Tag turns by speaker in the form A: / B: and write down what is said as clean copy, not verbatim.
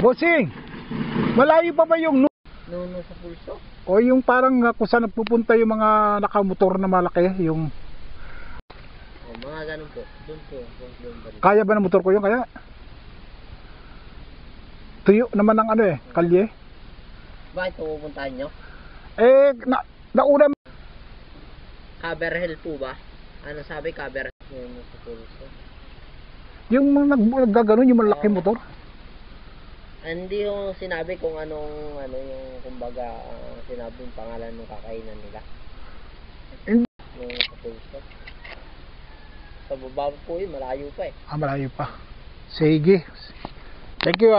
A: Bossing, malayo pa ba yung
B: Nuno sa pulso?
A: o yung parang kung saan nagpupunta yung mga nakamotor na malaki, yung
B: O, mga ganun po. Doon po. Doon ba rin?
A: kaya ba ng motor ko yun kaya? Tuyo naman ng ano kalye.
B: Bakit pupuntahan nyo?
A: Nauna
B: Cover hill po ba? Ano sabi cover? Nuno sa pulso.
A: yung naggaganon yung malaki motor.
B: Hindi yung sinabi kung anong yung kumbaga sinabi yung pangalan ng kakainan nila.
A: Hindi.
B: Nuno sa pulso. Sa baba po yun, malayo pa eh.
A: Malayo pa. Sige. Thank you